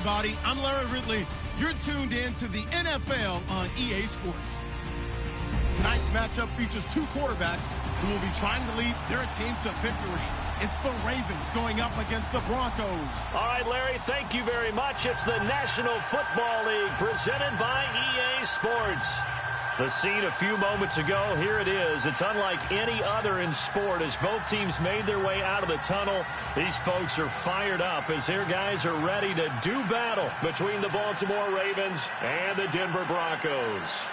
everybody. I'm Larry Ridley. You're tuned in to the NFL on EA Sports. Tonight's matchup features two quarterbacks who will be trying to lead their team to victory. It's the Ravens going up against the Broncos. All right, Larry, thank you very much. It's the National Football League presented by EA Sports. The scene a few moments ago, here it is. It's unlike any other in sport as both teams made their way out of the tunnel. These folks are fired up as their guys are ready to do battle between the Baltimore Ravens and the Denver Broncos.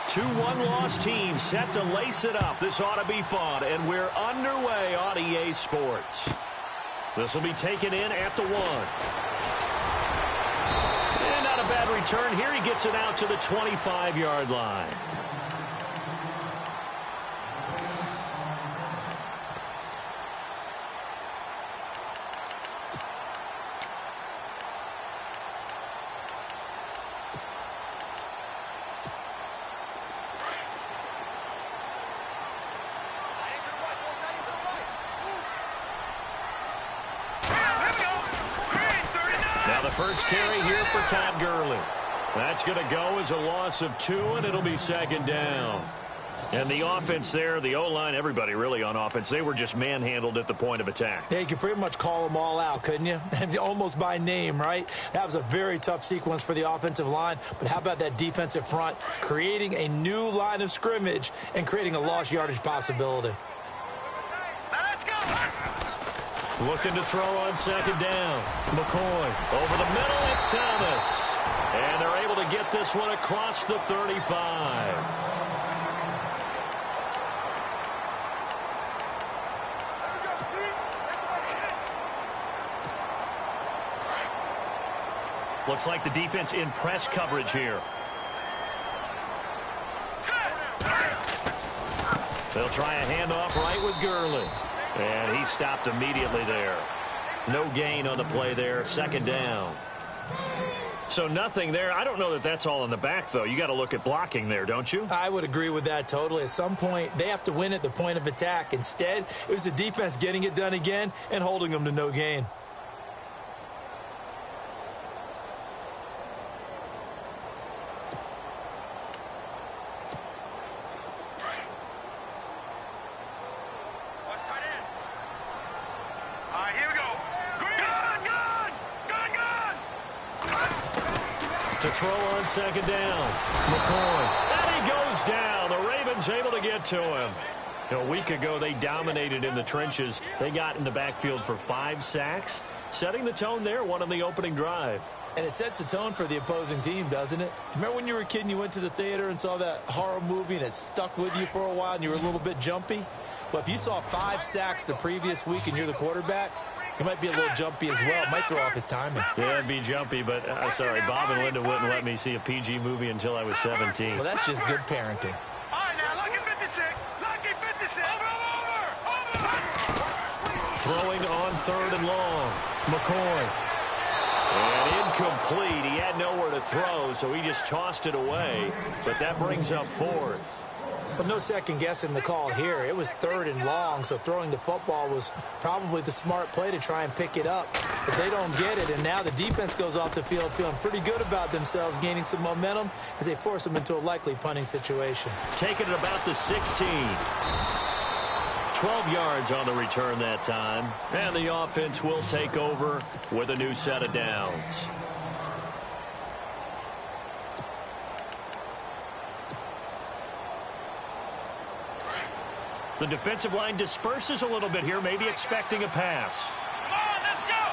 Two one-loss teams set to lace it up. This ought to be fun, and we're underway on EA Sports. This will be taken in at the 1. And not a bad return here. He gets it out to the 25-yard line. First carry here for Todd Gurley. That's going to go as a loss of 2, and it'll be second down. And the offense there, the O-line, everybody really on offense, they were just manhandled at the point of attack. Yeah, you could pretty much call them all out, couldn't you? Almost by name, right? That was a very tough sequence for the offensive line. But how about that defensive front creating a new line of scrimmage and creating a lost yardage possibility? Looking to throw on second down. McCoy over the middle. It's Thomas. And they're able to get this one across the 35. Looks like the defense in press coverage here. They'll try a handoff right with Gurley. And he stopped immediately there. No gain on the play there. Second down. So nothing there. I don't know that that's all in the back, though. You got to look at blocking there, don't you? I would agree with that totally. At some point, they have to win at the point of attack. Instead, it was the defense getting it done again and holding them to no gain. To throw on second down. McCoy. And he goes down. The Ravens able to get to him. A week ago, they dominated in the trenches. They got in the backfield for 5 sacks, setting the tone there, one on the opening drive. And it sets the tone for the opposing team, doesn't it? Remember when you were a kid and you went to the theater and saw that horror movie and it stuck with you for a while and you were a little bit jumpy? Well, if you saw 5 sacks the previous week and you're the quarterback, he might be a little jumpy as well. Might throw off his timing. Yeah, it'd be jumpy, but sorry, Bob and Linda wouldn't let me see a PG movie until I was 17. Well, that's just good parenting. All right, now, lucky 56. Lucky 56. Over. Throwing on third and long. McCoy. And incomplete. He had nowhere to throw, so he just tossed it away. But that brings up 4th. But no second guessing the call here. It was third and long, so throwing the football was probably the smart play to try and pick it up. But they don't get it, and now the defense goes off the field feeling pretty good about themselves, gaining some momentum as they force them into a likely punting situation. Taking it about the 16. 12 yards on the return that time. And the offense will take over with a new set of downs. The defensive line disperses a little bit here, maybe expecting a pass. Come on, let's go.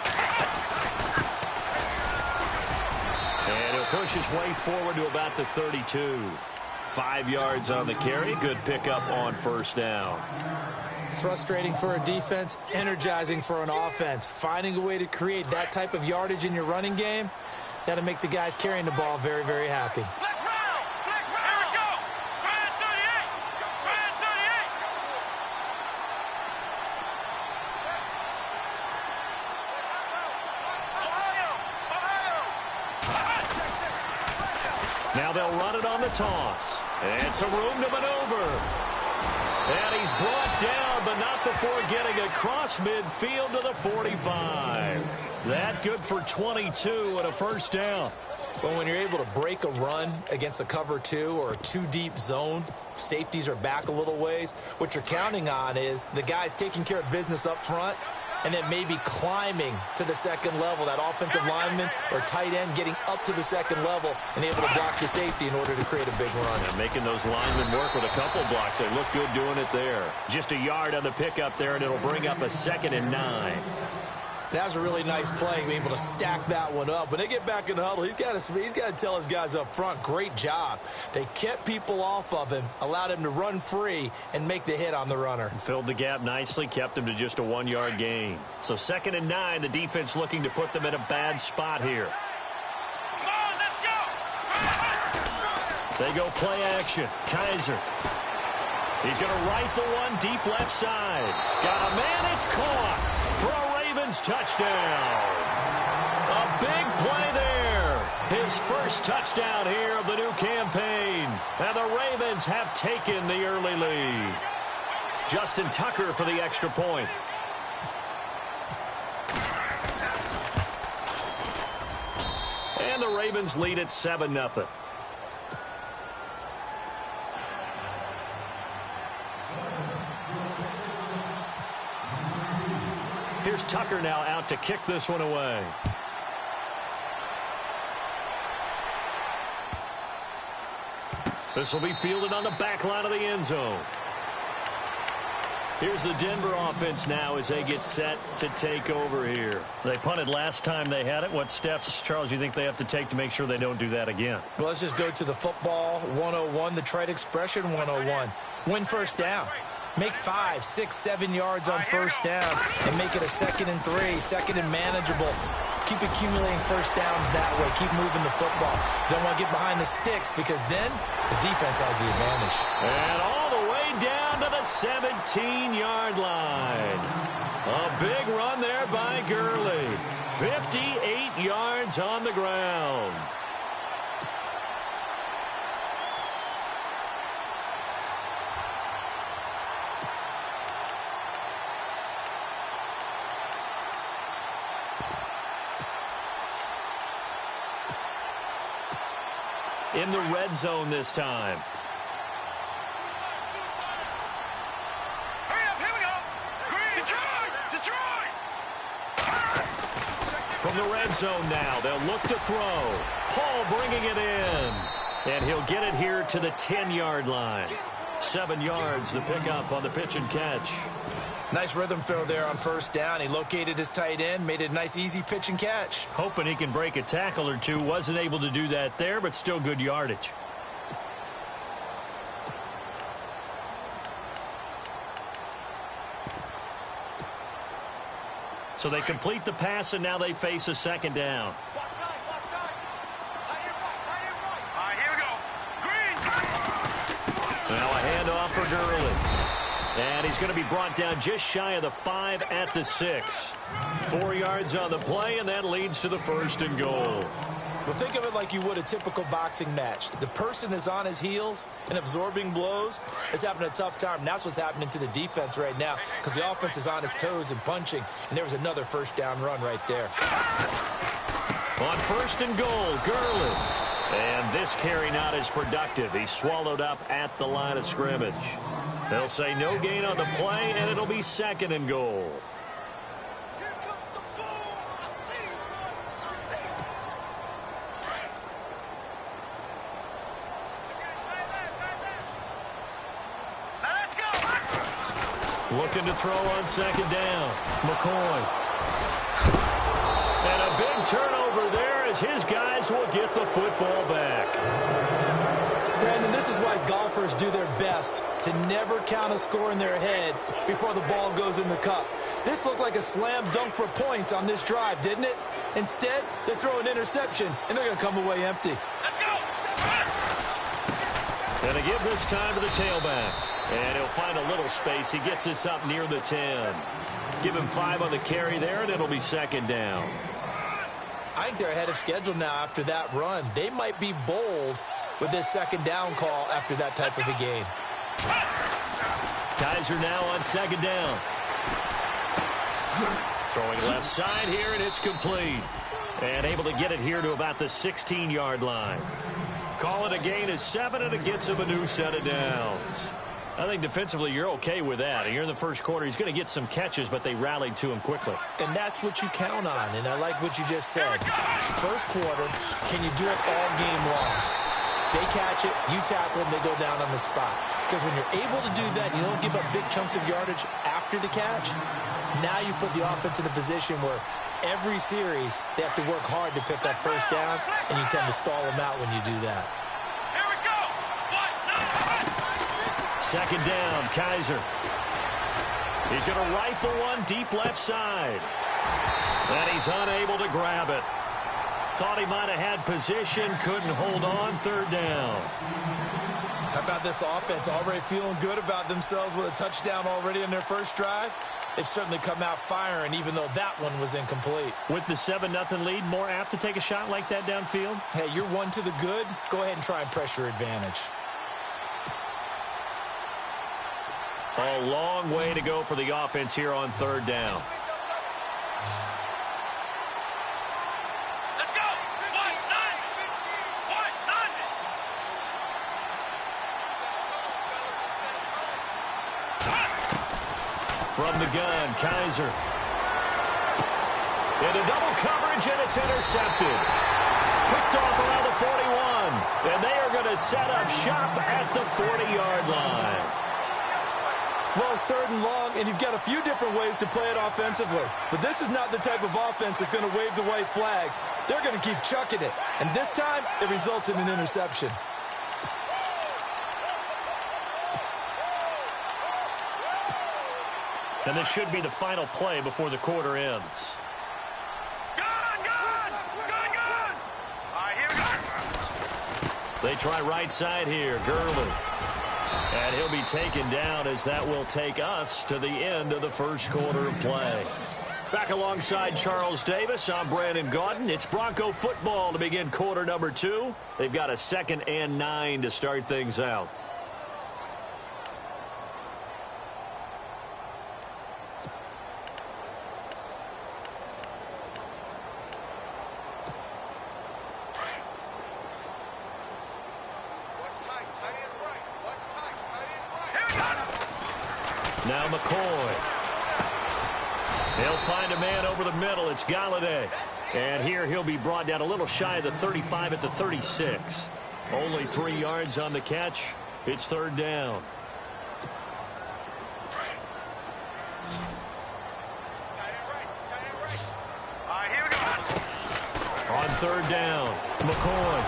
And he'll push his way forward to about the 32. 5 yards on the carry. Good pickup on first down. Frustrating for a defense, energizing for an offense. Finding a way to create that type of yardage in your running game, that'll make the guys carrying the ball very, very happy. Now they'll run it on the toss. And some room to maneuver. And he's brought down, but not before getting across midfield to the 45. That good for 22 and a first down. Well, when you're able to break a run against a cover 2 or a 2-deep zone, safeties are back a little ways. What you're counting on is the guys taking care of business up front and then maybe climbing to the second level, that offensive lineman or tight end getting up to the second level and able to block the safety in order to create a big run. And making those linemen work with a couple blocks. They look good doing it there. Just a yard on the pickup there, and it'll bring up a 2nd and 9. That was a really nice play, being able to stack that one up. When they get back in the huddle, he's got to tell his guys up front, great job. They kept people off of him, allowed him to run free, and make the hit on the runner. Filled the gap nicely, kept him to just a 1-yard gain. So 2nd and 9, the defense looking to put them in a bad spot here. Come on, let's go! They go play action. Kaiser. He's going to rifle one deep left side. Got a man, it's caught for a Ravens touchdown. A big play there. His first touchdown here of the new campaign. And the Ravens have taken the early lead. Justin Tucker for the extra point. And the Ravens lead at 7-0. Here's Tucker now out to kick this one away. This will be fielded on the back line of the end zone. Here's the Denver offense now as they get set to take over here. They punted last time they had it. What steps, Charles, you think they have to take to make sure they don't do that again? Well, let's just go to the football 101, the trite expression 101. Win first down. Make 5, 6, 7 yards on first down and make it a 2nd and 3, 2nd and manageable. Keep accumulating first downs that way. Keep moving the football. Don't want to get behind the sticks because then the defense has the advantage. And all the way down to the 17-yard line. A big run there by Gurley. 58 yards on the ground. In the red zone this time. Hurry up, here we go! Green! Detroit! From the red zone now, they'll look to throw. Paul bringing it in. And he'll get it here to the 10-yard line. 7 yards the pickup on the pitch and catch. Nice rhythm throw there on first down. He located his tight end, made it a nice, easy pitch and catch. Hoping he can break a tackle or two. Wasn't able to do that there, but still good yardage. So they complete the pass, and now they face a 2nd down. All right, here we go. Green! Now a handoff for Gurley. And he's going to be brought down just shy of the 5 at the 6. 4 yards on the play, and that leads to the 1st and goal. Well, think of it like you would a typical boxing match. The person is on his heels and absorbing blows is having a tough time. And that's what's happening to the defense right now because the offense is on his toes and punching. And there was another first down run right there. On 1st and goal, Gurley. And this carry not as productive. He's swallowed up at the line of scrimmage. They'll say no gain on the play, and it'll be 2nd and goal. Now let's go! Looking to throw on 2nd down. McCoy. And a big turnover there as his guys will get the football back. Brandon, this is why golfers do their best to never count a score in their head before the ball goes in the cup. This looked like a slam dunk for points on this drive, didn't it? Instead, they throw an interception, and they're going to come away empty. Let's go! And they give this time to the tailback. And he'll find a little space. He gets this up near the 10. Give him 5 on the carry there, and it'll be 2nd down. I think they're ahead of schedule now after that run. They might be bold with this second down call after that type of a game. Kaiser now on second down. Throwing left side here, and it's complete. And able to get it here to about the 16-yard line. Call it a gain of 7, and it gets him a new set of downs. I think defensively you're okay with that. Here in the first quarter, he's going to get some catches, but they rallied to him quickly. And that's what you count on, and I like what you just said. First quarter, can you do it all game long? They catch it, you tackle them, they go down on the spot. Because when you're able to do that, you don't give up big chunks of yardage after the catch. Now you put the offense in a position where every series they have to work hard to pick up first downs, and you tend to stall them out when you do that. Here we go. Second down, Kaiser. He's going to rifle one deep left side. And he's unable to grab it. Thought he might have had position, couldn't hold on, third down. How about this offense already feeling good about themselves with a touchdown already in their first drive? They've certainly come out firing, even though that one was incomplete. With the 7-0 lead, more apt to take a shot like that downfield? Hey, you're one to the good. Go ahead and try and pressure advantage. A long way to go for the offense here on third down. Let's go. From the gun, Kaiser. Into double coverage, and it's intercepted. Picked off around the 41. And they are going to set up shop at the 40-yard line. Well, it's third and long, and you've got a few different ways to play it offensively. But this is not the type of offense that's going to wave the white flag. They're going to keep chucking it. And this time, it results in an interception. And this should be the final play before the quarter ends. Gun! All right, here we go. They try right side here, Gurley. And he'll be taken down as that will take us to the end of the first quarter of play. Back alongside Charles Davis, I'm Brandon Gaudin. It's Bronco football to begin quarter number 2. They've got a 2nd and 9 to start things out. Now McCoy. He'll find a man over the middle. It's Galladay. And here he'll be brought down a little shy of the 35 at the 36. Only 3 yards on the catch. It's third down. On third down, McCoy.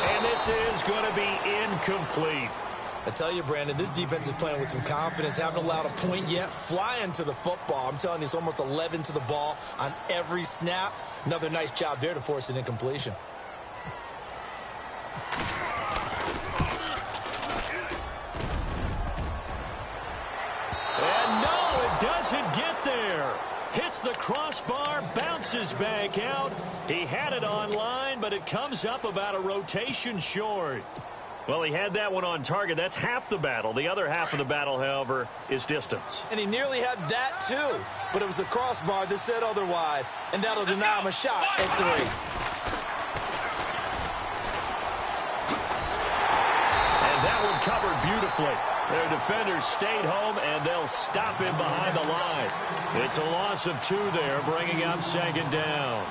And this is going to be incomplete. I tell you, Brandon, this defense is playing with some confidence. Haven't allowed a point yet. Flying to the football. I'm telling you, it's almost 11 to the ball on every snap. Another nice job there to force an incompletion. And no, it doesn't get there. Hits the crossbar, bounces back out. He had it online, but it comes up about a rotation short. Well, he had that one on target. That's half the battle. The other half of the battle, however, is distance. And he nearly had that, too. But it was the crossbar that said otherwise. And that'll deny him a shot at 3. And that one covered beautifully. Their defenders stayed home, and they'll stop him behind the line. It's a loss of 2 there, bringing up second down.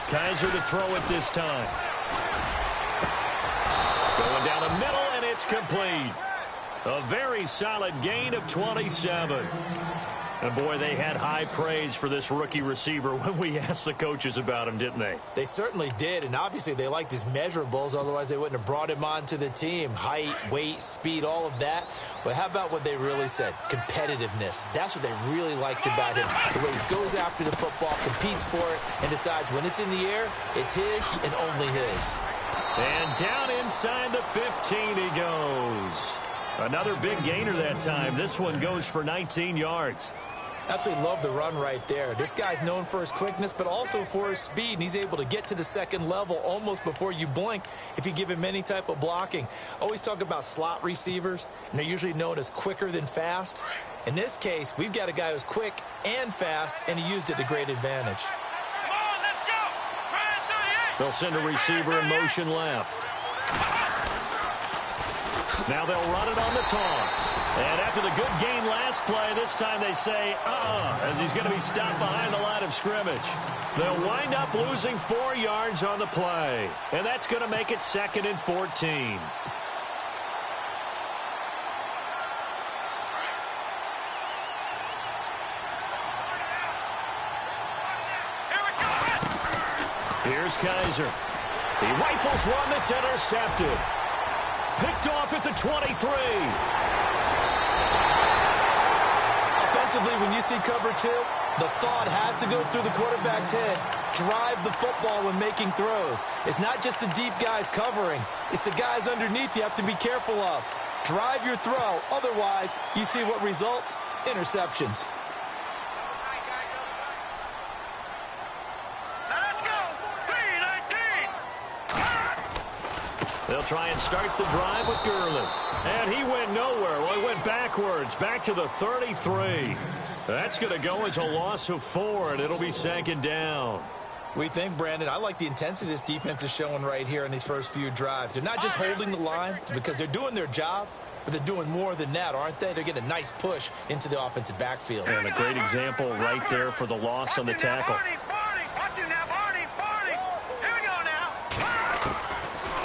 Kaiser to throw it this time. Going down the middle, and it's complete. A very solid gain of 27. And, boy, they had high praise for this rookie receiver when we asked the coaches about him, didn't they? They certainly did, and obviously they liked his measurables. Otherwise, they wouldn't have brought him onto the team. Height, weight, speed, all of that. But how about what they really said? Competitiveness. That's what they really liked about him. The way he goes after the football, competes for it, and decides when it's in the air, it's his and only his. And down inside the 15 he goes. Another big gainer that time. This one goes for 19 yards. Absolutely love the run right there. This guy's known for his quickness, but also for his speed, and he's able to get to the second level almost before you blink if you give him any type of blocking. Always talk about slot receivers, and they're usually known as quicker than fast. In this case, we've got a guy who's quick and fast, and he used it to great advantage. Come on, let's go. Ryan 38. They'll send a receiver in motion left. Now they'll run it on the toss. And after the good gain last play, this time they say, as he's going to be stopped behind the line of scrimmage. They'll wind up losing 4 yards on the play. And that's going to make it 2nd and 14. Here's Kaiser. He rifles one that's intercepted. Picked off at the 23. Offensively, when you see cover 2, the thought has to go through the quarterback's head. Drive the football when making throws. It's not just the deep guys covering. It's the guys underneath you have to be careful of. Drive your throw. Otherwise, you see what results? Interceptions. They'll try and start the drive with Gurley. And he went nowhere. Well, he went backwards, back to the 33. That's going to go as a loss of 4, and it'll be 2nd down. We think, Brandon, I like the intensity this defense is showing right here in these first few drives. They're not just holding the line because they're doing their job, but they're doing more than that, aren't they? They're getting a nice push into the offensive backfield. And a great example right there for the loss on the tackle.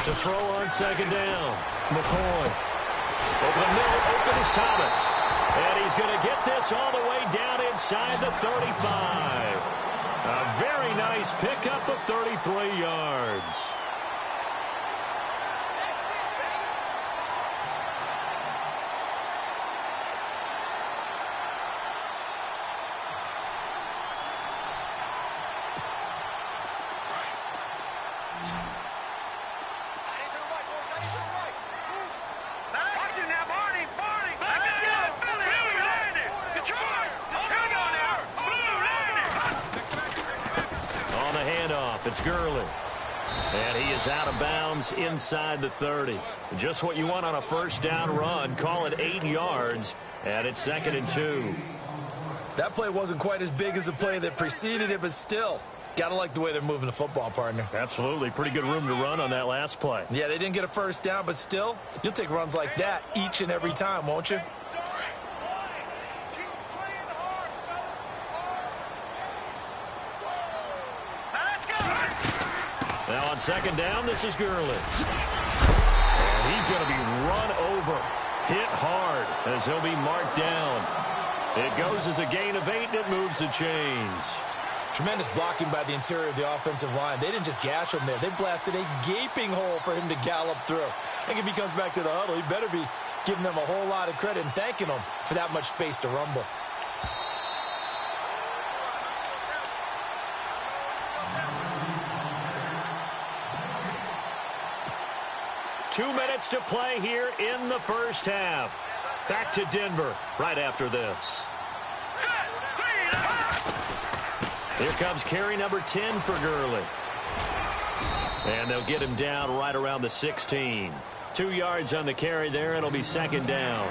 To throw on 2nd down. McCoy. Over the middle, open is Thomas. And he's going to get this all the way down inside the 35. A very nice pickup of 33 yards. It's Gurley. And he is out of bounds inside the 30. Just what you want on a first down run. Call it 8 yards. And it's 2nd and 2. That play wasn't quite as big as the play that preceded it, but still, got to like the way they're moving the football, partner. Absolutely. Pretty good room to run on that last play. Yeah, they didn't get a first down, but still, you'll take runs like that each and every time, won't you? Now on 2nd down, this is Gurley. And he's going to be run over, hit hard as he'll be marked down. It goes as a gain of 8, and it moves the chains. Tremendous blocking by the interior of the offensive line. They didn't just gash him there. They blasted a gaping hole for him to gallop through. I think if he comes back to the huddle, he better be giving them a whole lot of credit and thanking them for that much space to rumble. Two minutes to play here in the first half. Back to Denver right after this. Here comes carry number 10 for Gurley. And they'll get him down right around the 16. 2 yards on the carry there. It'll be 2nd down.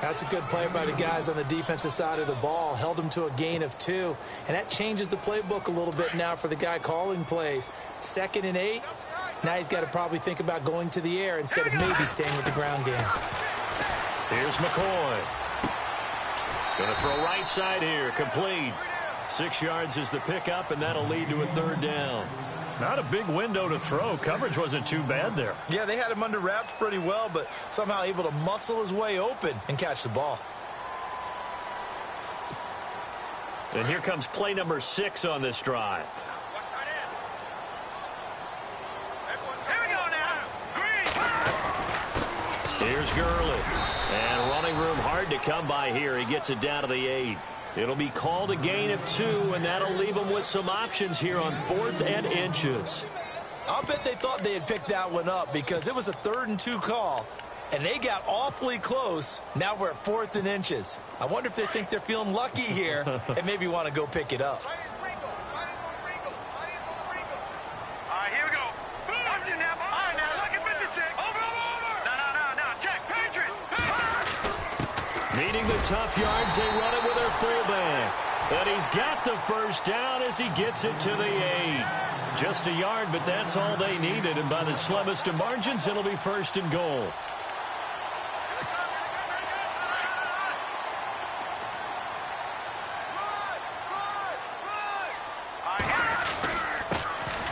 That's a good play by the guys on the defensive side of the ball. Held him to a gain of 2. And that changes the playbook a little bit now for the guy calling plays. 2nd and 8. Now he's got to probably think about going to the air instead of maybe staying with the ground game. Here's McCoy. Going to throw right side here. Complete. 6 yards is the pickup, and that'll lead to a 3rd down. Not a big window to throw. Coverage wasn't too bad there. Yeah, they had him under wraps pretty well, but somehow able to muscle his way open and catch the ball. And here comes play number 6 on this drive. Here's Gurley. And come by here. He gets it down to the 8. It'll be called a gain of 2, and that'll leave them with some options here on 4th and inches. I'll bet they thought they had picked that one up because it was a 3rd and 2 call, and they got awfully close. Now we're at 4th and inches. I wonder if they think they're feeling lucky here and maybe want to go pick it up. All right, here we go. Watch it now. All right, now, lucky 56. Over. No. Check. Patriot. Meeting the tough yards, they run it with their fullback. And he's got the first down as he gets it to the 8. Just a yard, but that's all they needed. And by the slimmest of margins, it'll be 1st and goal.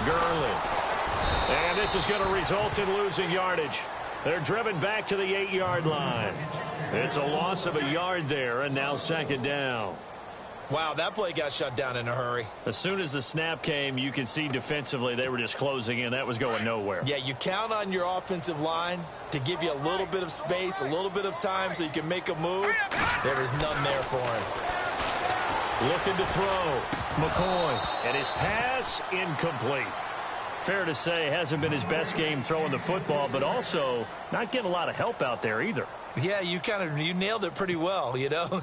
Gurley. And this is going to result in losing yardage. They're driven back to the 8-yard line. It's a loss of a yard there, and now 2nd down. Wow, that play got shut down in a hurry. As soon as the snap came, you could see defensively they were just closing in. That was going nowhere. Yeah, you count on your offensive line to give you a little bit of space, a little bit of time so you can make a move. There is none there for him. Looking to throw. McCoy. And his pass incomplete. Fair to say, hasn't been his best game throwing the football, but also not getting a lot of help out there either. Yeah, you nailed it pretty well, you know.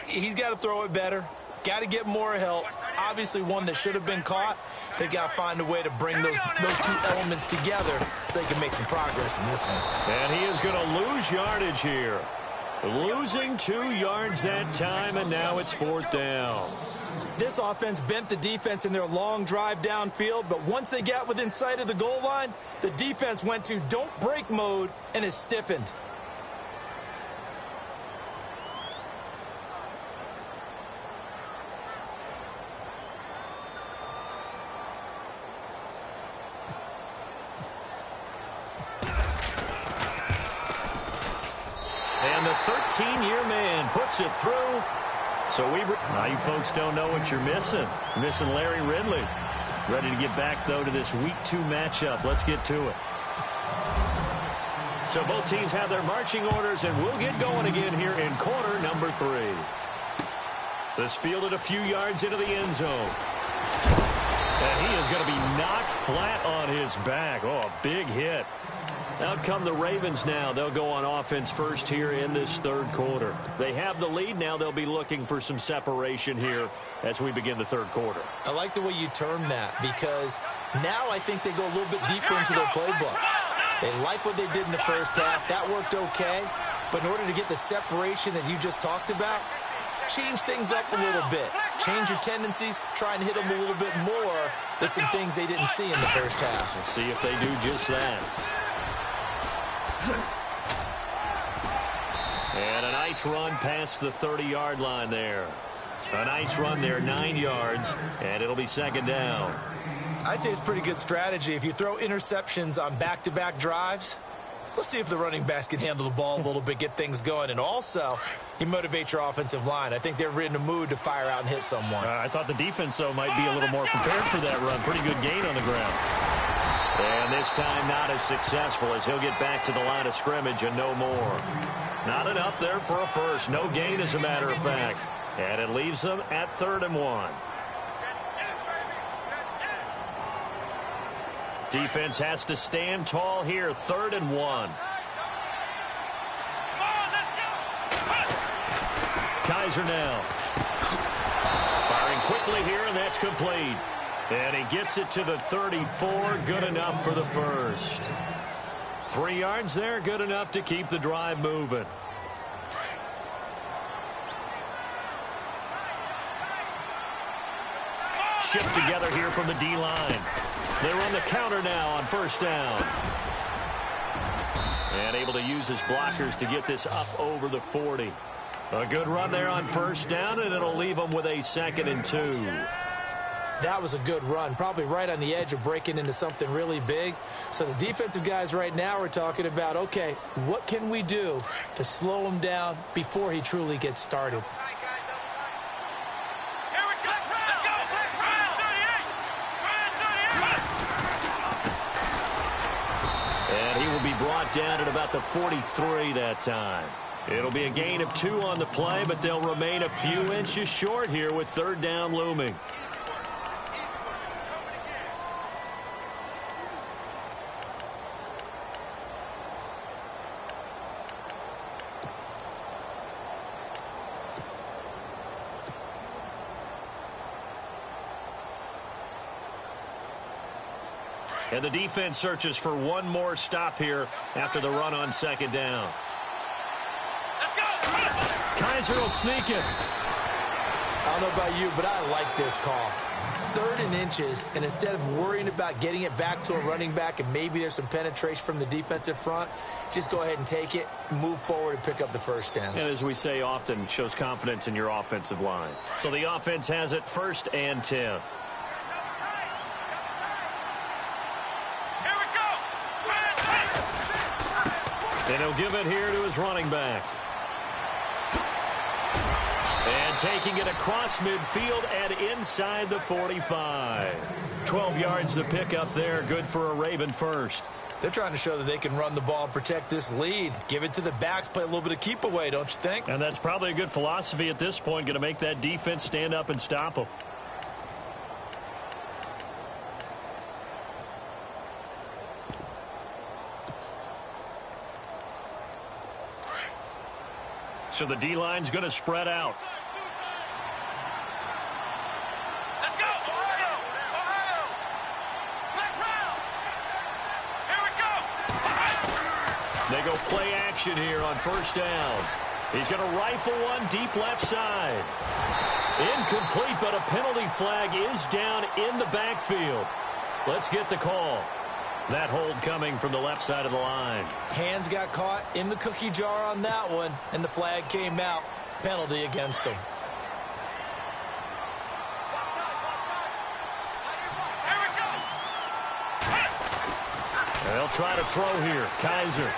He's got to throw it better. Got to get more help. Obviously one that should have been caught. They got to find a way to bring those two elements together so they can make some progress in this one. And he is going to lose yardage here. Losing 2 yards that time, and now it's 4th down. This offense bent the defense in their long drive downfield, but once they got within sight of the goal line, the defense went to don't break mode and is stiffened. And the 13-year man puts it through. So now you folks don't know what you're missing. Missing Larry Ridley. Ready to get back, though, to this Week 2 matchup. Let's get to it. So both teams have their marching orders, and we'll get going again here in quarter number 3. This fielded a few yards into the end zone. And he is going to be knocked flat on his back. Oh, a big hit. Out come the Ravens now. They'll go on offense first here in this 3rd quarter. They have the lead now. They'll be looking for some separation here as we begin the 3rd quarter. I like the way you term that because now I think they go a little bit deeper into their playbook. They like what they did in the first half. That worked okay. But in order to get the separation that you just talked about, change things up a little bit. Change your tendencies. Try and hit them a little bit more with some things they didn't see in the first half. We'll see if they do just that. And a nice run past the 30-yard line there. A nice run there, 9 yards, and it'll be 2nd down. I'd say it's pretty good strategy. If you throw interceptions on back-to-back drives, let's see if the running backs can handle the ball a little bit, get things going. And also, you motivate your offensive line. I think they're in a mood to fire out and hit someone. I thought the defense, though, might be a little more prepared for that run. Pretty good gain on the ground. And this time not as successful as he'll get back to the line of scrimmage and no more. Not enough there for a first. No gain, as a matter of fact. And it leaves them at 3rd and 1. Defense has to stand tall here. 3rd and 1. Kaiser now. Firing quickly here, and that's complete. And he gets it to the 34. Good enough for the first. 3 yards there. Good enough to keep the drive moving. Shift together here from the D-line. They're on the counter now on 1st down. And able to use his blockers to get this up over the 40. A good run there on 1st down, and it'll leave them with a 2nd and 2. That was a good run, probably right on the edge of breaking into something really big. So the defensive guys right now are talking about, okay, what can we do to slow him down before he truly gets started? And he will be brought down at about the 43 that time. It'll be a gain of 2 on the play, but they'll remain a few inches short here with third down looming. And the defense searches for one more stop here after the run on second down. Kaiser will sneak it. I don't know about you, but I like this call. 3rd and inches, and instead of worrying about getting it back to a running back and maybe there's some penetration from the defensive front, just go ahead and take it, move forward, and pick up the first down. And as we say often, shows confidence in your offensive line. So the offense has it 1st and 10. And he'll give it here to his running back. And taking it across midfield and inside the 45. 12 yards to pick up there. Good for a Raven first. They're trying to show that they can run the ball and protect this lead. Give it to the backs, play a little bit of keep away, don't you think? And that's probably a good philosophy at this point. Going to make that defense stand up and stop them. So the D-line's going to spread out. Let's go, Ohio! Ohio! Black round! Here we go! They go play action here on first down. He's going to rifle one deep left side. Incomplete, but a penalty flag is down in the backfield. Let's get the call. That hold coming from the left side of the line. Hands got caught in the cookie jar on that one, and the flag came out. Penalty against them. Here we go! They'll try to throw here. Kaiser.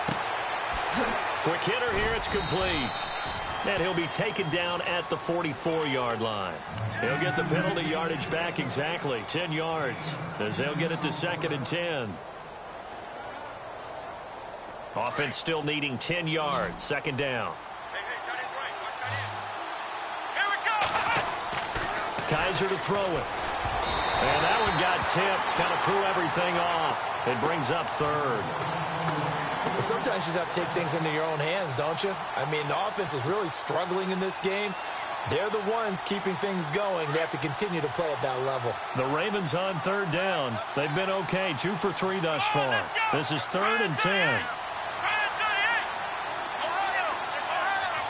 Quick hitter here. It's complete. And he'll be taken down at the 44-yard line. He'll get the penalty yardage back exactly. 10 yards as they'll get it to 2nd and 10. Offense still needing 10 yards. 2nd down. Here we go! Kaiser to throw it. And that one got tipped. Kind of threw everything off. It brings up 3rd. Well, sometimes you just have to take things into your own hands, don't you? I mean, the offense is really struggling in this game. They're the ones keeping things going. They have to continue to play at that level. The Ravens on 3rd down. They've been okay. 2 for 3 thus far. This is 3rd and 10.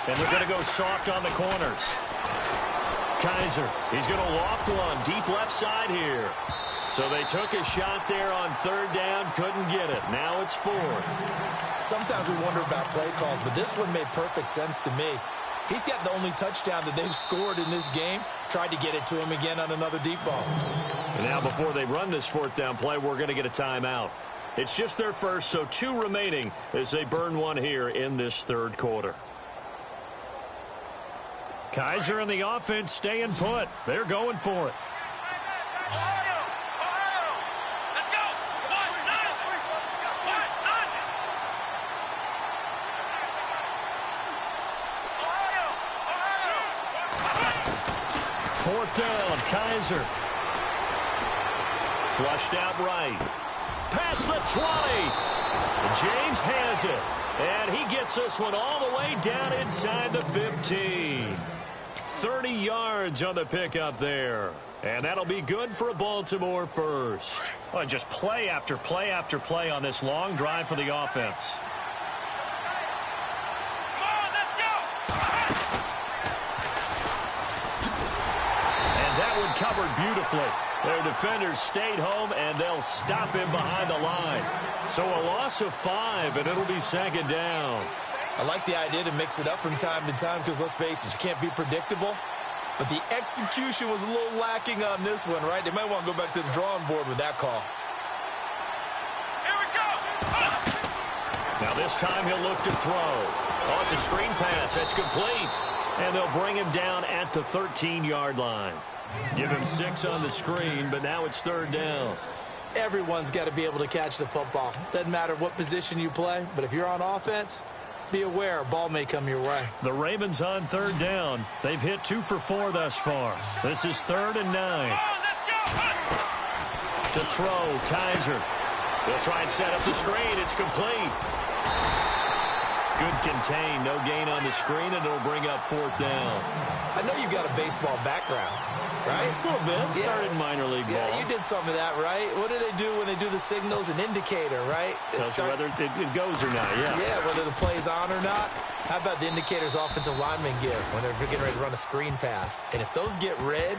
And they're going to go soft on the corners. Kaiser, he's going to loft one deep left side here. So they took a shot there on 3rd down, couldn't get it. Now it's 4th. Sometimes we wonder about play calls, but this one made perfect sense to me. He's got the only touchdown that they've scored in this game. Tried to get it to him again on another deep ball. And now before they run this 4th down play, we're going to get a timeout. It's just their first, so 2 remaining as they burn one here in this 3rd quarter. Kaiser and the offense staying put. They're going for it. Ohio! Ohio! Let's go! One, none! One, none! Ohio! Ohio! 4th down, Kaiser. Flushed out right. Past the 20. James has it. And he gets this one all the way down inside the 15. 30 yards on the pickup there. And that'll be good for a Baltimore first. Well, just play after play after play on this long drive for the offense. Come on, let's go! And that one covered beautifully. Their defenders stayed home, and they'll stop him behind the line. So a loss of 5, and it'll be 2nd down. I like the idea to mix it up from time to time because, let's face it, you can't be predictable. But the execution was a little lacking on this one, right? They might want to go back to the drawing board with that call. Here we go! Now this time he'll look to throw. Oh, it's a screen pass. That's complete. And they'll bring him down at the 13-yard line. Give him 6 on the screen, but now it's 3rd down. Everyone's got to be able to catch the football. Doesn't matter what position you play, but if you're on offense, be aware, ball may come your way. The Ravens on third down. They've hit 2 for 4 thus far. This is 3rd and 9. To throw, Kaiser. They'll try and set up the screen. It's complete. Good contain. No gain on the screen, and it'll bring up 4th down. I know you've got a baseball background, right? A little bit. Started minor league ball. Yeah, you did some of that, right? What do they do when they do the signals? An indicator, right? Tells you whether it goes or not, yeah. Yeah, whether the play's on or not. How about the indicators offensive linemen give when they're getting ready to run a screen pass? And if those get red,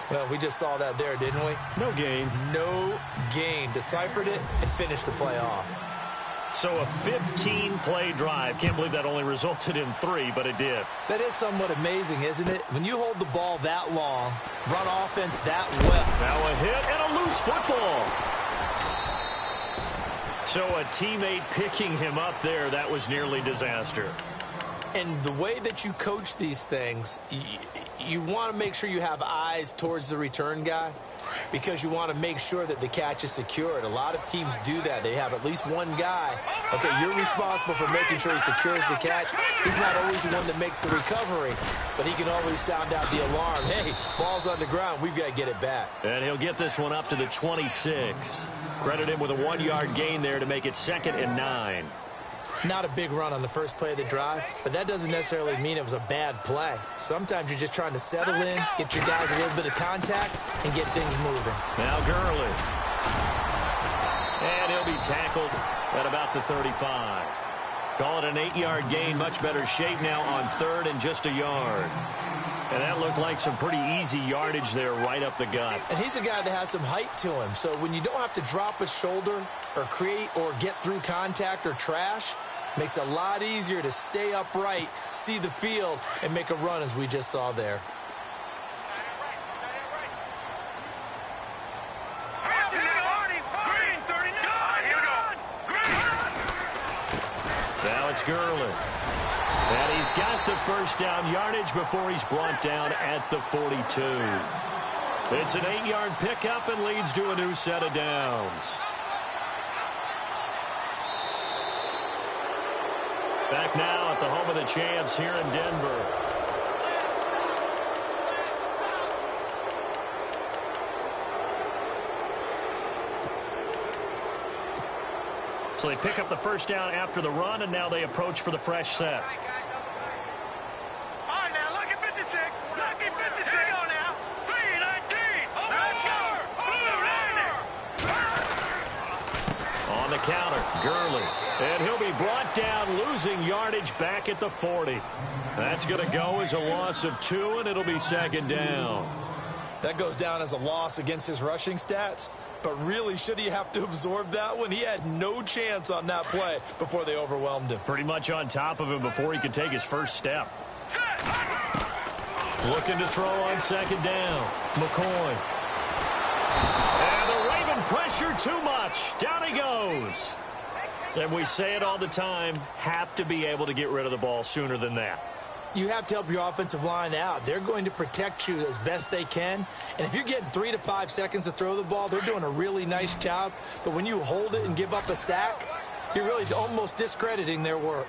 well, we just saw that there, didn't we? No gain. No gain. Deciphered it and finished the play off. So a 15-play drive. Can't believe that only resulted in 3, but it did. That is somewhat amazing, isn't it? When you hold the ball that long, run offense that well. Now a hit and a loose football. So a teammate picking him up there, that was nearly disaster. And the way that you coach these things, you want to make sure you have eyes towards the return guy because you want to make sure that the catch is secured. A lot of teams do that. They have at least one guy. Okay, you're responsible for making sure he secures the catch. He's not always the one that makes the recovery, but he can always sound out the alarm. Hey, ball's on the ground. We've got to get it back. And he'll get this one up to the 26. Credit him with a 1-yard gain there to make it 2nd and 9. Not a big run on the first play of the drive, but that doesn't necessarily mean it was a bad play. Sometimes you're just trying to settle in, get your guys a little bit of contact, and get things moving. Now Gurley. And he'll be tackled at about the 35. Call it an 8-yard gain. Much better shape now on 3rd and just a yard. And that looked like some pretty easy yardage there right up the gut. And he's a guy that has some height to him. So when you don't have to drop a shoulder or create or get through contact or trash, makes it a lot easier to stay upright, see the field, and make a run as we just saw there. Now it's Gurley. And he's got the first down yardage before he's brought down at the 42. It's an 8-yard pickup and leads to a new set of downs. Back now at the home of the champs here in Denver. So they pick up the first down after the run, and now they approach for the fresh set. All right, now, look at 56. Look at 56. Here we go now. 319. Let's go. On the counter, Gurley. And he'll be brought down, losing yardage back at the 40. That's going to go as a loss of 2, and it'll be 2nd down. That goes down as a loss against his rushing stats. But really, should he have to absorb that one? He had no chance on that play before they overwhelmed him. Pretty much on top of him before he could take his first step. Looking to throw on 2nd down. McCoy. And the Raven pressure too much. Down he goes. And we say it all the time, have to be able to get rid of the ball sooner than that. You have to help your offensive line out. They're going to protect you as best they can. And if you're getting 3 to 5 seconds to throw the ball, they're doing a really nice job. But when you hold it and give up a sack, you're really almost discrediting their work.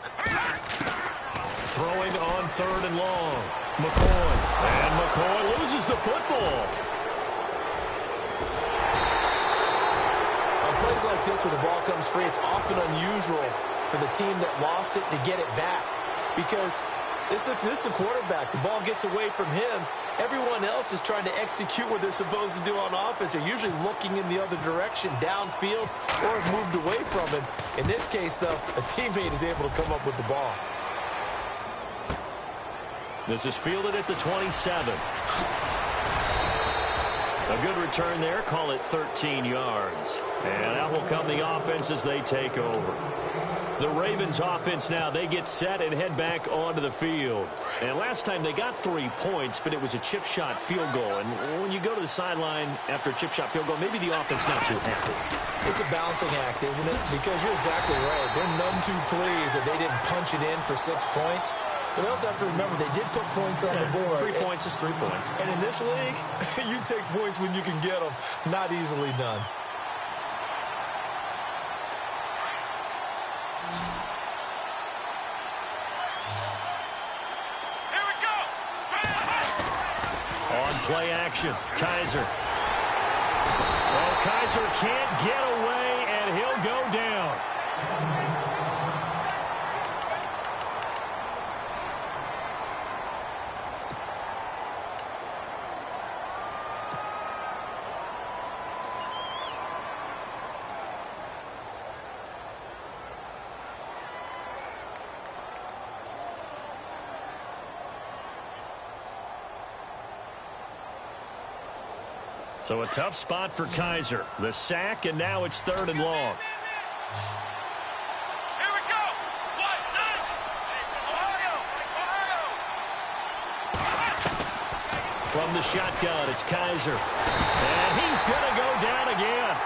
Throwing on 3rd and long. McCoy. And McCoy loses the football. On plays like this where the ball comes free, it's often unusual for the team that lost it to get it back. Because this is the quarterback. The ball gets away from him. Everyone else is trying to execute what they're supposed to do on offense. They're usually looking in the other direction, downfield, or have moved away from him. In this case, though, a teammate is able to come up with the ball. This is fielded at the 27. A good return there. Call it 13 yards. And out will come the offense as they take over. The Ravens offense now, they get set and head back onto the field. And last time they got 3 points, but it was a chip shot field goal. And when you go to the sideline after a chip shot field goal, maybe the offense not too happy. It's a balancing act, isn't it? Because you're exactly right. They're none too pleased that they didn't punch it in for 6 points. But they also have to remember they did put points on the board. 3 points is 3 points. And in this league, you take points when you can get them. Not easily done. play action. Kaiser. Well, Kaiser can't get away, and he'll go down. So a tough spot for Kaiser. The sack, and now it's 3rd and long. Here we go. From the shotgun, it's Kaiser. And he's going to go down again.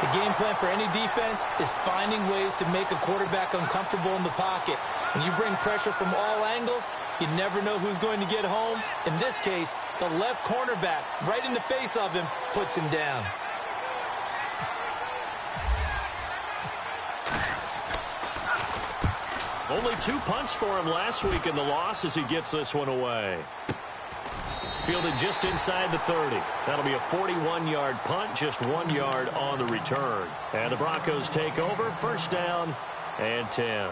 The game plan for any defense is finding ways to make a quarterback uncomfortable in the pocket. When you bring pressure from all angles, you never know who's going to get home. In this case, the left cornerback, right in the face of him, puts him down. Only 2 punts for him last week in the loss as he gets this one away. Fielded just inside the 30. That'll be a 41-yard punt, just 1 yard on the return. And the Broncos take over, 1st down and 10.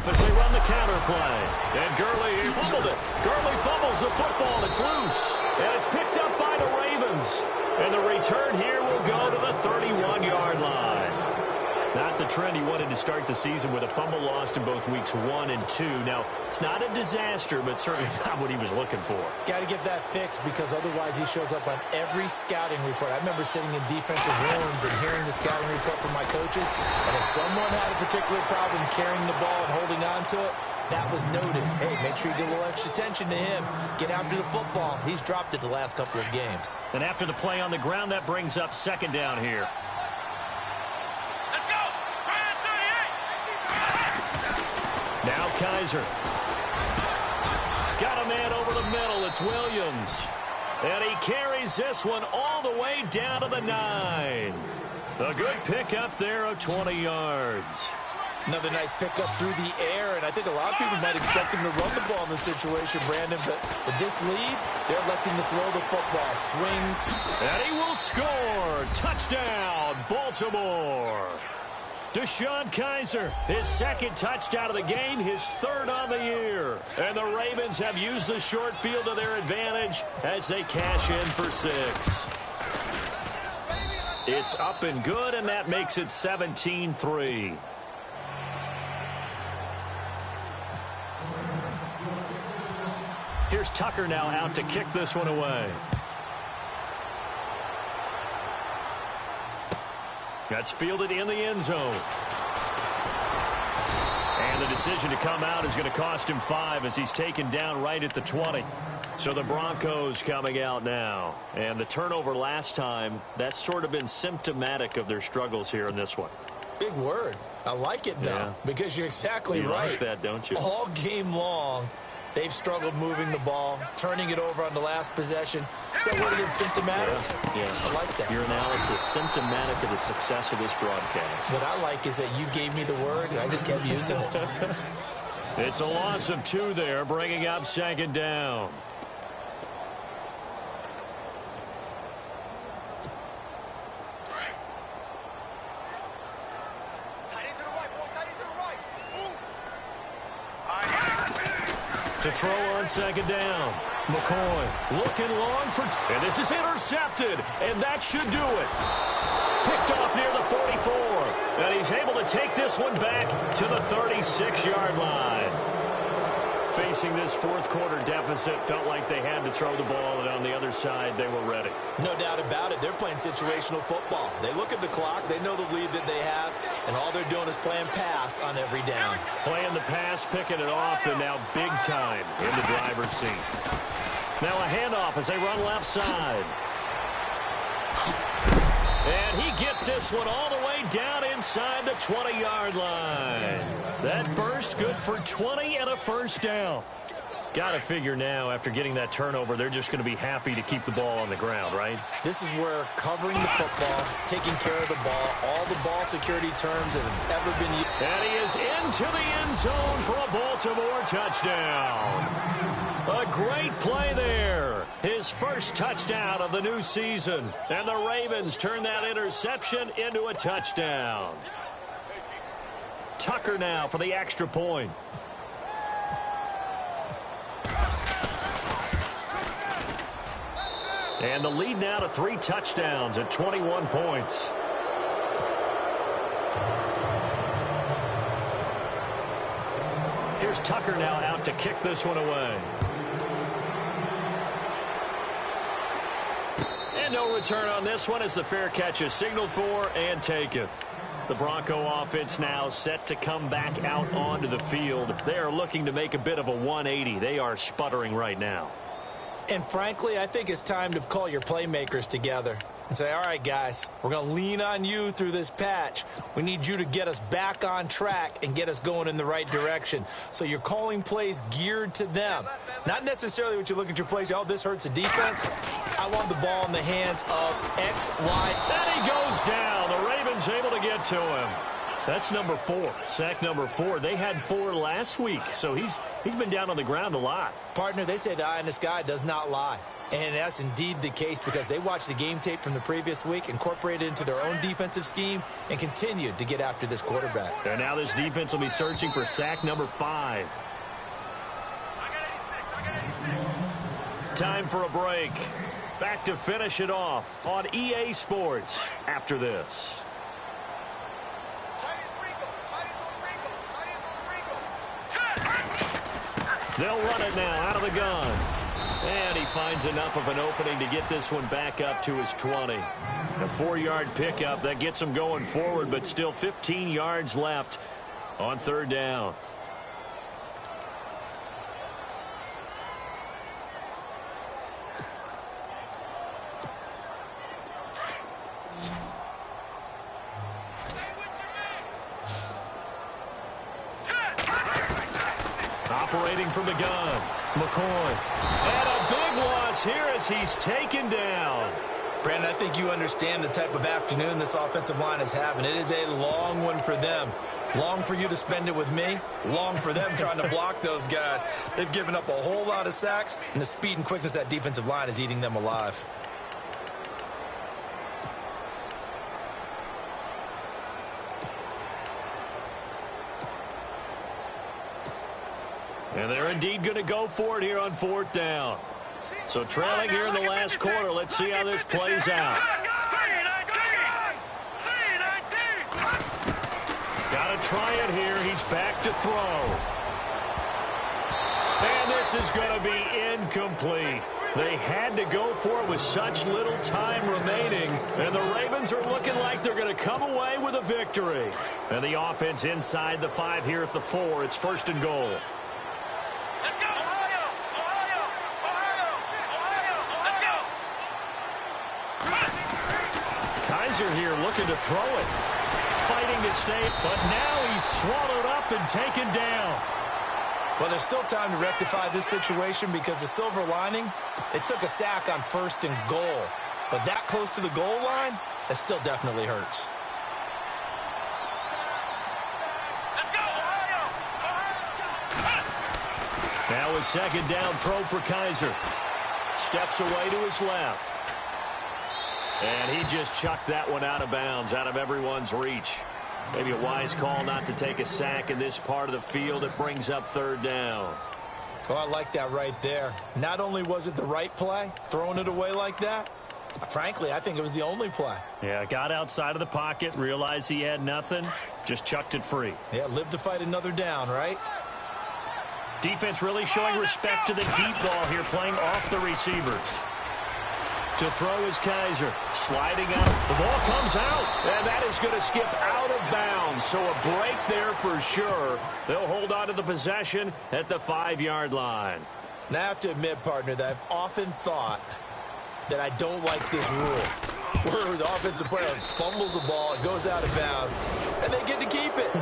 As they run the counter play. And Gurley fumbled it. Gurley fumbles the football. It's loose. And it's picked up by the Ravens. And the return here will go to the 31-yard line. Not the trend he wanted to start the season with a fumble lost in both weeks 1 and 2. Now, it's not a disaster, but certainly not what he was looking for. Got to get that fixed because otherwise he shows up on every scouting report. I remember sitting in defensive rooms and hearing the scouting report from my coaches, and if someone had a particular problem carrying the ball and holding on to it, that was noted. Hey, make sure you get a little extra attention to him. Get after the football. He's dropped it the last couple of games. And after the play on the ground, that brings up 2nd down here. Now Kaiser. Got a man over the middle. It's Williams. And he carries this one all the way down to the 9. A good pickup there of 20 yards. Another nice pickup through the air, and I think a lot of people might expect him to run the ball in this situation, Brandon, but with this lead, they're electing to throw the football. Swings. And he will score. Touchdown, Baltimore. Deshaun Kaiser, his 2nd touchdown of the game, his 3rd on the year. And the Ravens have used the short field to their advantage as they cash in for 6. It's up and good, and that makes it 17-3. Here's Tucker now out to kick this one away. That's fielded in the end zone. And the decision to come out is going to cost him 5 as he's taken down right at the 20. So the Broncos coming out now. And the turnover last time, that's sort of been symptomatic of their struggles here in this one. Big word. I like it, though, because you're exactly right. You like that, don't you? All game long, they've struggled moving the ball, turning it over on the last possession. So what again, symptomatic? Yeah. I like that. Your analysis, symptomatic of the success of this broadcast. What I like is that you gave me the word, and I just kept using it. It's a loss of 2 there, bringing up 2nd down. To throw on 2nd down. McCoy looking long for... And this is intercepted. And that should do it. Picked off near the 44. And he's able to take this one back to the 36-yard line. Facing this 4th quarter deficit, felt like they had to throw the ball, and on the other side, they were ready. No doubt about it. They're playing situational football. They look at the clock, they know the lead that they have, and all they're doing is playing pass on every down. Playing the pass, picking it off, and now big time in the driver's seat. Now a handoff as they run left side. And he gets this one all the way play down inside the 20-yard line. That first, good for 20 and a first down. Got to figure now, after getting that turnover, they're just going to be happy to keep the ball on the ground, right? This is where covering the football, taking care of the ball, all the ball security terms that have ever been used. And he is into the end zone for a Baltimore touchdown. A great play there. His first touchdown of the new season. And the Ravens turn that interception into a touchdown. Tucker now for the extra point. And the lead now to 3 touchdowns at 21 points. Here's Tucker now out to kick this one away. And no return on this one as the fair catch is signaled for and taken. The Bronco offense now set to come back out onto the field. They are looking to make a bit of a 180. They are sputtering right now. And frankly, I think it's time to call your playmakers together and say, all right, guys, we're going to lean on you through this patch. We need you to get us back on track and get us going in the right direction. So you're calling plays geared to them. Not necessarily what you look at your plays, oh, this hurts the defense. I want the ball in the hands of X, Y. And he goes down. The Ravens able to get to him. That's number 4, sack number 4. They had 4 last week, so he's been down on the ground a lot. Partner, they say the eye in the sky does not lie. And that's indeed the case because they watched the game tape from the previous week, incorporated it into their own defensive scheme, and continued to get after this quarterback. And now this defense will be searching for sack number 5. Time for a break. Back to finish it off on EA Sports after this. They'll run it now out of the gun. And he finds enough of an opening to get this one back up to his 20. A 4-yard pickup that gets him going forward, but still 15 yards left on 3rd down. Operating from the gun, McCoy. And a big loss here as he's taken down. Brandon, I think you understand the type of afternoon this offensive line is having. It is a long one for them. Long for you to spend it with me. Long for them trying to block those guys. They've given up a whole lot of sacks, and the speed and quickness of that defensive line is eating them alive. And they're indeed going to go for it here on 4th down. So trailing here in the last quarter. Let's see how this plays out. Got to try it here. He's back to throw. And this is going to be incomplete. They had to go for it with such little time remaining. And the Ravens are looking like they're going to come away with a victory. And the offense inside the 5 here at the 4. It's 1st and goal. Here looking to throw it, fighting to stay, but now he's swallowed up and taken down. Well, there's still time to rectify this situation because the silver lining, it took a sack on 1st and goal. But that close to the goal line, it still definitely hurts. Now a 2nd down throw for Kaiser. Steps away to his left. And he just chucked that one out of bounds, out of everyone's reach. Maybe a wise call not to take a sack in this part of the field. It brings up 3rd down. Oh, I like that right there. Not only was it the right play, throwing it away like that, frankly, I think it was the only play. Yeah, got outside of the pocket, realized he had nothing, just chucked it free. Yeah, live to fight another down, right? Defense really showing respect to the deep ball here, playing off the receivers. To throw is Kaiser, sliding out. The ball comes out, and that is going to skip out of bounds. So a break there for sure. They'll hold on to the possession at the 5-yard line. Now I have to admit, partner, that I've often thought that I don't like this rule. where the offensive player fumbles the ball, it goes out of bounds, and they get to keep it.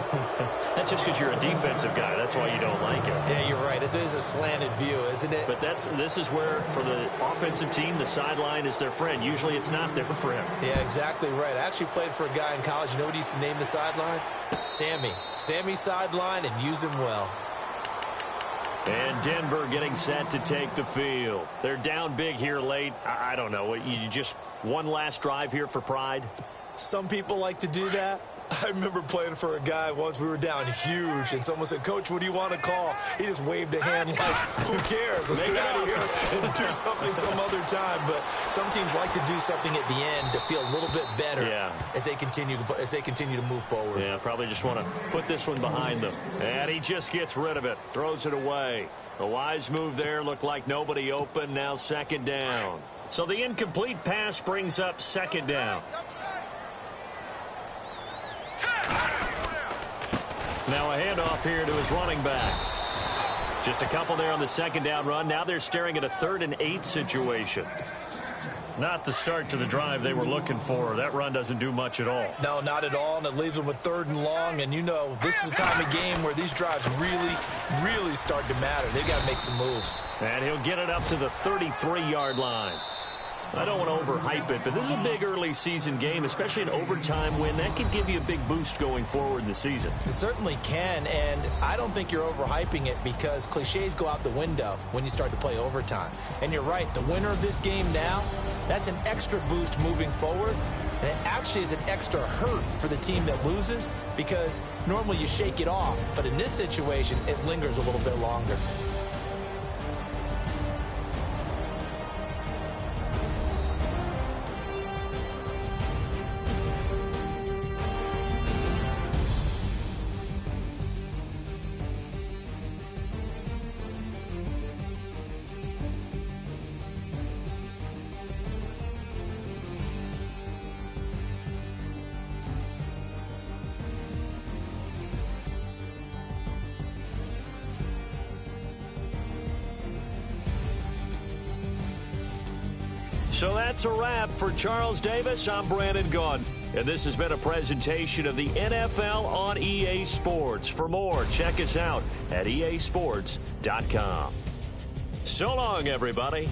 That's just because you're a defensive guy. That's why you don't like it. Yeah, you're right. It is a slanted view, isn't it? But this is where, for the offensive team, the sideline is their friend. Usually it's not there for him. Yeah, exactly right. I actually played for a guy in college. You know what he used to name the sideline? Sammy. Sammy sideline, and use him well. And Denver getting set to take the field. They're down big here late. I don't know. You just one last drive here for pride? Some people like to do that. I remember playing for a guy once. We were down huge, and someone said, "Coach, what do you want to call?" He just waved a hand like, who cares? Let's get out of here and do something some other time. But some teams like to do something at the end to feel a little bit better as they continue to move forward. Yeah, probably just want to put this one behind them. And he just gets rid of it, throws it away. A wise move there, looked like nobody open. Now second down. So the incomplete pass brings up second down. Now a handoff here to his running back. Just a couple there on the second down run. Now they're staring at a 3rd and 8 situation. Not the start to the drive they were looking for. That run doesn't do much at all. No, not at all, and it leaves them with 3rd and long. And you know, this is the time of game where these drives really start to matter. They've got to make some moves. And he'll get it up to the 33-yard line. I don't want to overhype it, but this is a big early season game, especially an overtime win. That could give you a big boost going forward in the season. It certainly can, and I don't think you're overhyping it because cliches go out the window when you start to play overtime. And you're right, the winner of this game now, that's an extra boost moving forward, and it actually is an extra hurt for the team that loses because normally you shake it off, but in this situation, it lingers a little bit longer. So that's a wrap for Charles Davis. I'm Brandon Gaudin, and this has been a presentation of the NFL on EA Sports. For more, check us out at easports.com. So long, everybody.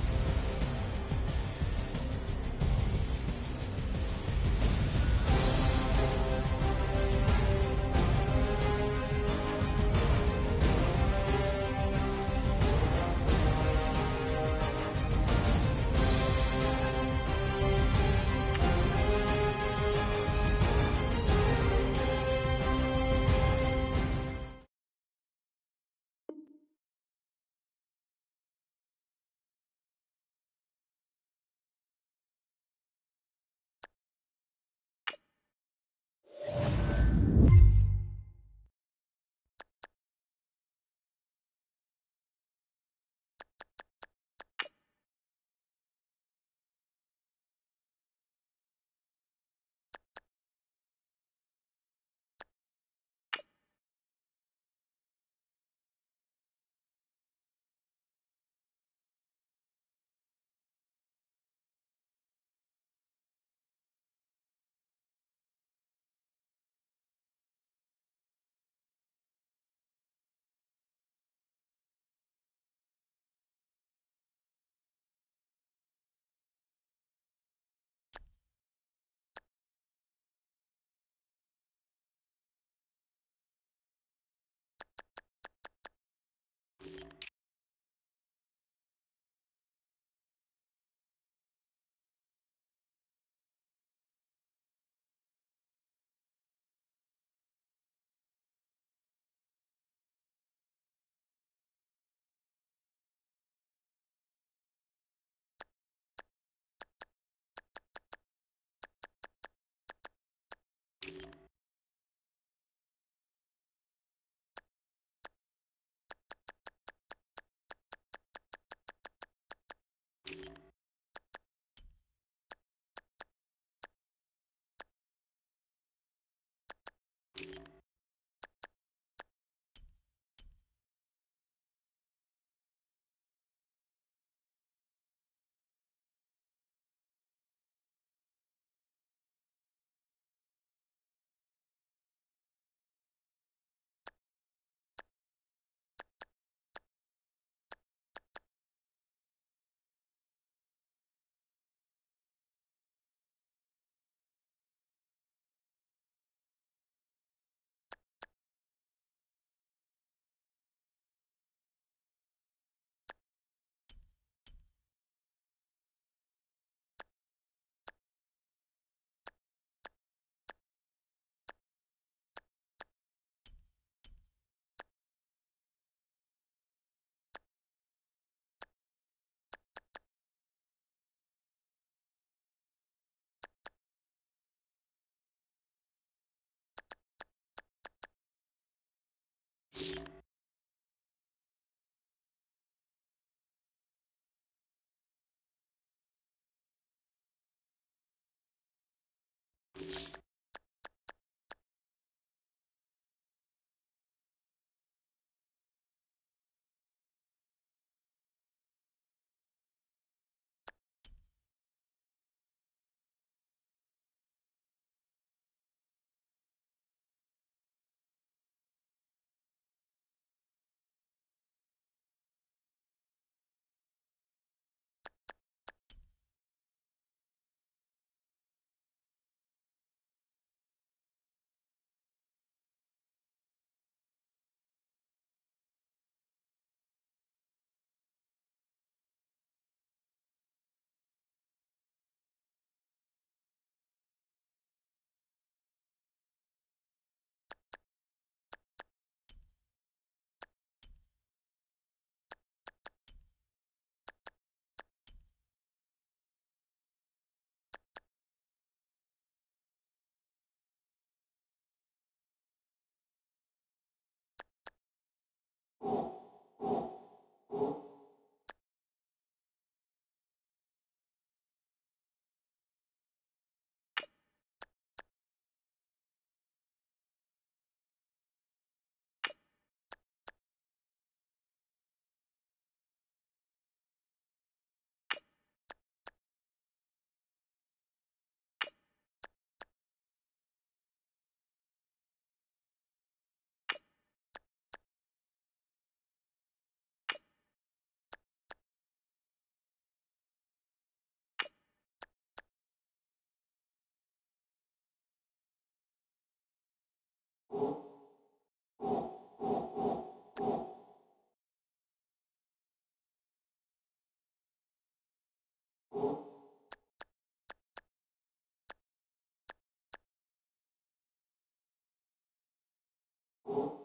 Oh,